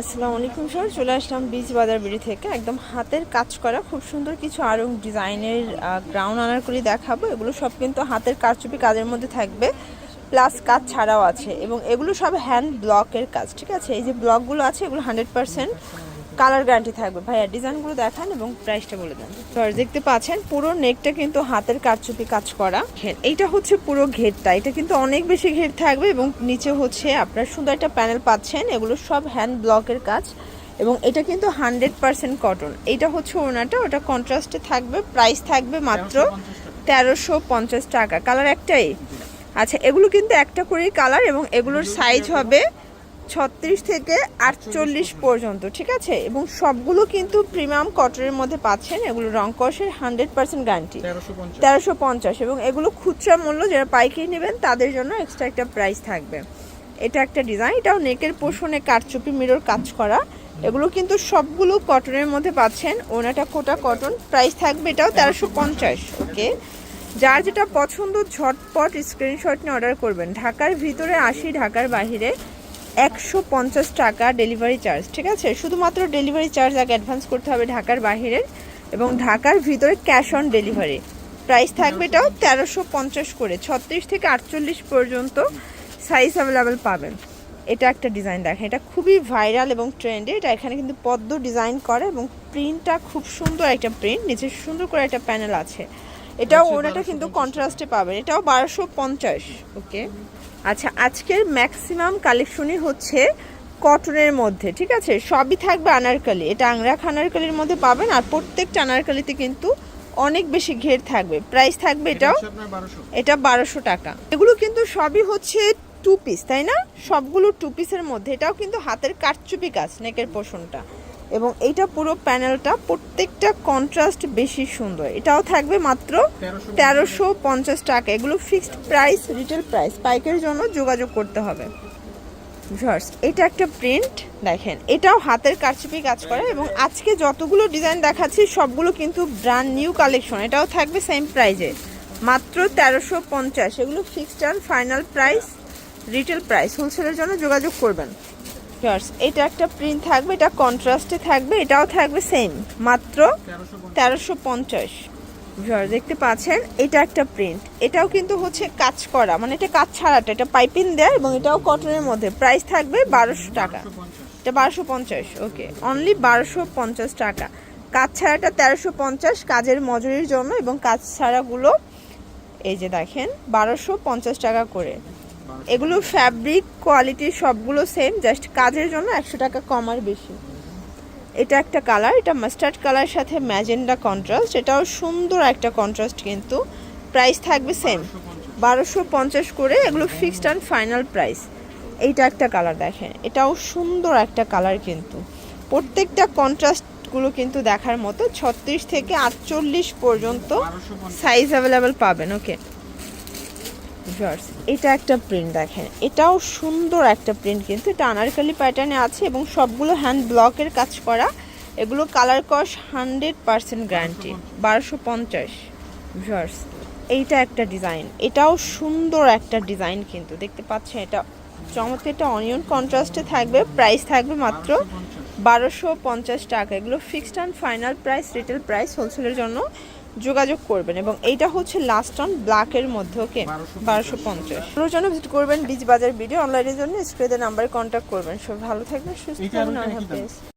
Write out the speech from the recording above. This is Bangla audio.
আসসালামু আলাইকুম স্যার, চলে আসলাম বীজ বাজার বিড়ি থেকে। একদম হাতের কাজ করা খুব সুন্দর কিছু আরং ডিজাইনের গ্রাউন্ড আনারকলি দেখাবো। এগুলো সব কিন্তু হাতের কারচুপি কাজের মধ্যে থাকবে, প্লাস কাজ ছাড়াও আছে, এবং এগুলো সব হ্যান্ড ব্লকের কাজ। ঠিক আছে, এই যে ব্লকগুলো আছে এগুলো 100% কালার গ্যারান্টি থাকবে। ভাইয়া ডিজাইনগুলো দেখান এবং প্রাইসটা বলে দেন। স্যার দেখতে পাচ্ছেন পুরো নেকটা কিন্তু হাতের কারচুপি কাজ করা। এইটা হচ্ছে পুরো ঘেরটা, এটা কিন্তু অনেক বেশি ঘের থাকবে, এবং নিচে হচ্ছে আপনার সুন্দর একটা প্যানেল পাচ্ছেন। এগুলো সব হ্যান্ড ব্লকের কাজ, এবং এটা কিন্তু 100% কটন। এইটা হচ্ছে ওনাটা, ওটা কন্ট্রাস্টে থাকবে। প্রাইস থাকবে মাত্র 1350 টাকা। কালার একটাই? আচ্ছা, এগুলো কিন্তু একটা করেই কালার, এবং এগুলোর সাইজ হবে 36 থেকে 48 পর্যন্ত। ঠিক আছে, এবং সবগুলো কিন্তু প্রিমিয়াম কটনের মধ্যে পাচ্ছেন। এগুলো রং কষের 100% গ্যারান্টি, 1350। এবং এগুলো খুচরা মূল্য, যারা পাইকারি নেবেন তাদের জন্য এক্সট্রা একটা প্রাইস থাকবে। এটা একটা ডিজাইন, এটাও নেকের পোষণে কারচুপি মিরর কাজ করা। এগুলো কিন্তু সবগুলো কটনের মধ্যে পাচ্ছেন। ওনাটা কোটা কটন, প্রাইস থাকবে এটাও 1350। ওকে, যার যেটা পছন্দ ঝটপট স্ক্রিনশট নিয়ে অর্ডার করবেন। ঢাকার ভিতরে 80, ঢাকার বাইরে 150 টাকা ডেলিভারি চার্জ। ঠিক আছে, শুধুমাত্র ডেলিভারি চার্জ আগে অ্যাডভান্স করতে হবে ঢাকার বাইরের, এবং ঢাকার ভিতরে ক্যাশ অন ডেলিভারি। প্রাইস থাকবে এটাও 1350 করে। 36 থেকে 48 পর্যন্ত সাইজ অ্যাভেলেবেল পাবেন। এটা একটা ডিজাইন দেখেন, এটা খুবই ভাইরাল এবং ট্রেন্ডে। এটা এখানে কিন্তু পদ্ম ডিজাইন করে, এবং প্রিন্টটা খুব সুন্দর একটা প্রিন্ট, নিচে সুন্দর করে একটা প্যানেল আছে। এটাও ওনাটা কিন্তু কন্ট্রাস্টে পাবেন, এটাও 1250। ওকে, আচ্ছা, আজকের ম্যাক্সিমাম কালেকশনই হচ্ছে কটনের মধ্যে। ঠিক আছে, সবই থাকবে আনারকলি। এটা আংরাখ আনারকলির মধ্যে পাবেন, আর প্রত্যেকটা আনারকলিতে কিন্তু অনেক বেশি ঘের থাকবে। প্রাইস থাকবে এটাও, এটা 1200 টাকা। এগুলো কিন্তু সবই হচ্ছে টু পিস, তাই না? সবগুলো টু পিসের মধ্যে। এটাও কিন্তু হাতের কারচুপি কাজ, নেকের পোষণটা, এবং এইটা পুরো প্যানেলটা প্রত্যেকটা কন্ট্রাস্ট বেশি সুন্দর। এটাও থাকবে মাত্র 1350 টাকা। এগুলো ফিক্সড প্রাইস, রিটেল প্রাইস। পাইকারির জন্য যোগাযোগ করতে হবে। ভিউয়ার্স, এটা একটা প্রিন্ট দেখেন, এটাও হাতের কারচুপি কাজ করে, এবং আজকে যতগুলো ডিজাইন দেখাচ্ছি সবগুলো কিন্তু ব্র্যান্ড নিউ কালেকশন। এটাও থাকবে সেম প্রাইজে, মাত্র 1350। এগুলো fixed and final price, retail price. হোলসেলের জন্য যোগাযোগ করবেন। এটা একটা প্রিন্ট থাকবে, এটা কন্ট্রাস্টে থাকবে, এটাও থাকবে সেম, মাত্র 1350। দেখতে পাচ্ছেন, এটা একটা প্রিন্ট, এটাও কিন্তু হচ্ছে কাজ করা, মানে এটা কাজ ছাড়াটা, এটা পাইপিং দেয়, এবং এটাও কটনের মধ্যে। প্রাইস থাকবে 1200 টাকা, এটা 1250। ওকে, অনলি 1250 টাকা। কাজ ছাড়াটা 1350 কাজের মজুরির জন্য, এবং কাজ ছাড়াগুলো এই যে দেখেন 1250 টাকা করে। এগুলো ফ্যাব্রিক কোয়ালিটি সবগুলো সেম, জাস্ট কাজের জন্য 100 টাকা কম আর বেশি। এটা একটা কালার, এটা মাস্টার্ড কালার সাথে ম্যাজেন্ডা কন্ট্রাস্ট, এটাও সুন্দর একটা কন্ট্রাস্ট কিন্তু। প্রাইস থাকবে সেম, 1250 করে। এগুলো ফিক্সড অ্যান্ড ফাইনাল প্রাইস। এইটা একটা কালার দেখেন, এটাও সুন্দর একটা কালার কিন্তু। প্রত্যেকটা কন্ট্রাস্টগুলো কিন্তু দেখার মতো। 36 থেকে 48 পর্যন্ত সাইজ অ্যাভেলেবেল পাবেন। ওকে, এটা একটা প্রিন্ট দেখেন, এটাও সুন্দর একটা প্রিন্ট কিন্তু। এটা আনারকলি প্যাটার্নে আছে, এবং সবগুলো হ্যান্ড ব্লকের কাজ করা। এগুলো কালার কস 100% গ্যারান্টি, 1250। ভিউয়ার্স, এইটা একটা ডিজাইন, এটাও সুন্দর একটা ডিজাইন কিন্তু। দেখতে পাচ্ছেন, এটা চমৎকার, এটা অনিয়ন কন্ট্রাস্টে থাকবে। প্রাইস থাকবে মাত্র 1250 টাকা। এগুলো fixed and final price, retail price. হোলসেলের জন্য যোগাযোগ করবেন। এবং এইটা হচ্ছে লাস্ট অন ব্ল্যাকের মধ্যে। ওকে, 1250। ওর জন্য ভিজিট করবেন বীজ বাজার ভিডিও। অনলাইনের জন্য স্ক্রিনে নাম্বারে কন্ট্যাক্ট করবেন। সব ভালো থাকবেন, সুস্থ থাকবেন।